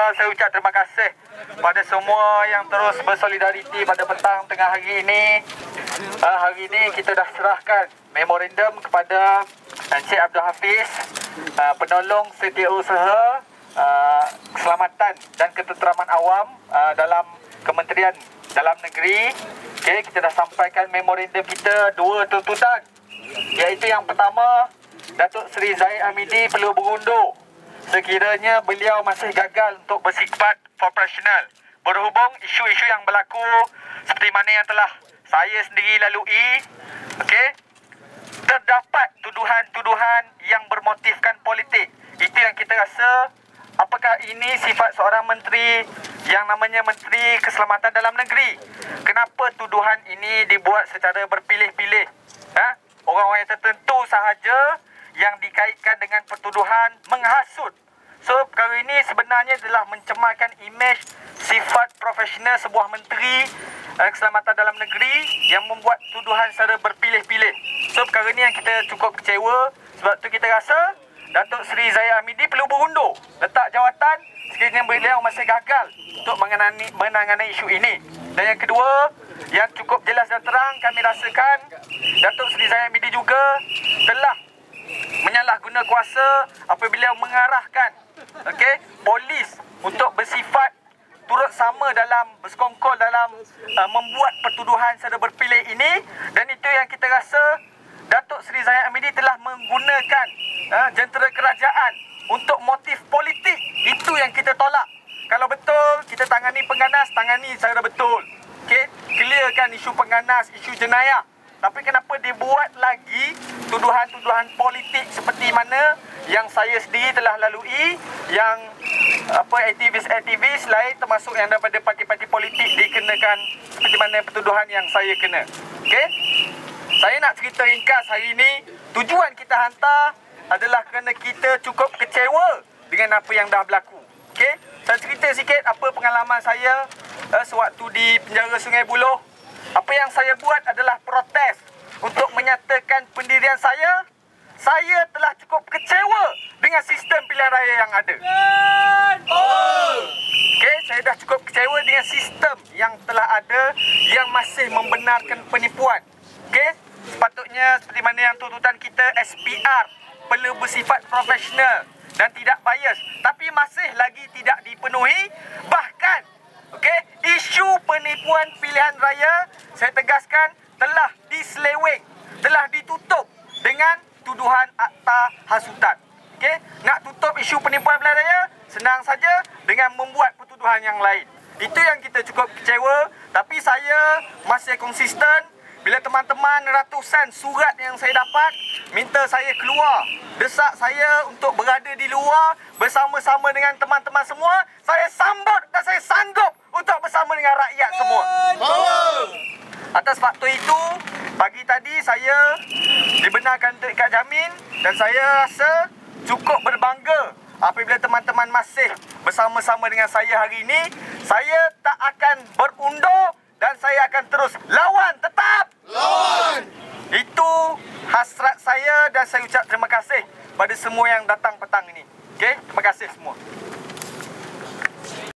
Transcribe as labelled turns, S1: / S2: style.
S1: Saya ucap terima kasih pada semua yang terus bersolidariti pada petang tengah hari ini. Hari ini kita dah serahkan memorandum kepada Encik Abdul Hafiz, penolong setiausaha keselamatan dan ketenteraman awam dalam Kementerian Dalam Negeri. Okay, kita dah sampaikan memorandum kita 2 tuntutan, iaitu yang pertama, Datuk Seri Zahid Hamidi perlu berundur sekiranya beliau masih gagal untuk bersifat profesional berhubung isu-isu yang berlaku seperti mana yang telah saya sendiri lalui. Okey, terdapat tuduhan-tuduhan yang bermotifkan politik. Itu yang kita rasa, apakah ini sifat seorang menteri yang namanya Menteri Keselamatan Dalam Negeri? Kenapa tuduhan ini dibuat secara berpilih-pilih? Orang-orang yang tertentu sahaja yang dikaitkan dengan pertuduhan menghasut. So, perkara ini sebenarnya adalah mencemarkan imej sifat profesional sebuah Menteri Keselamatan Dalam Negeri yang membuat tuduhan secara berpilih-pilih. So, perkara ini yang kita cukup kecewa. Sebab tu kita rasa Datuk Seri Zahid Hamidi perlu berundur letak jawatan sekiranya beliau masih gagal untuk menangani isu ini. Dan yang kedua, yang cukup jelas dan terang kami rasakan, Datuk Seri Zahid Hamidi juga telah menyalahguna kuasa apabila mengarahkan polis untuk bersifat turut sama dalam bersekongkol dalam membuat pertuduhan secara berpilih ini. Dan itu yang kita rasa Datuk Seri Zahid Hamidi telah menggunakan jentera kerajaan untuk motif politik. Itu yang kita tolak. Kalau betul kita tangani pengganas, tangani secara betul. Okey, clearkan isu pengganas, isu jenayah. Tapi kenapa dibuat lagi tuduhan-tuduhan politik seperti mana yang saya sendiri telah lalui, yang aktivis-aktivis lain termasuk yang daripada parti-parti politik dikenakan seperti mana pertuduhan yang saya kena. Okey? Saya nak cerita ringkas hari ini, tujuan kita hantar adalah kerana kita cukup kecewa dengan apa yang dah berlaku. Okey? Saya cerita sikit apa pengalaman saya sewaktu di penjara Sungai Buloh. Apa yang saya buat adalah protes untuk menyatakan pendirian saya. Saya telah cukup kecewa dengan sistem pilihan raya yang ada. Okey, saya dah cukup kecewa dengan sistem yang telah ada yang masih membenarkan penipuan. Okey, sepatutnya seperti mana yang tuntutan kita, SPR perlu bersifat profesional dan tidak bias, tapi masih lagi tidak dipenuhi. Bahkan isu penipuan pilihan raya, saya tegaskan, telah diseleweng, telah ditutup dengan tuduhan akta hasutan. Okey, nak tutup isu penipuan pilihan raya senang saja dengan membuat pertuduhan yang lain. Itu yang kita cukup kecewa, tapi saya masih konsisten. Bila teman-teman ratusan surat yang saya dapat minta saya keluar, desak saya untuk berada di luar bersama-sama dengan teman-teman semua, saya sambut dan saya sanggup untuk bersama dengan rakyat semua. Atas faktor itu, pagi tadi saya dibenarkan untuk ikat jamin dan saya rasa cukup berbangga apabila teman-teman masih bersama-sama dengan saya hari ini. Saya tak akan berundur dan saya akan terus lawan, tetap lawan. Itu hasrat saya dan saya ucap terima kasih pada semua yang datang petang ini. Okey, terima kasih semua.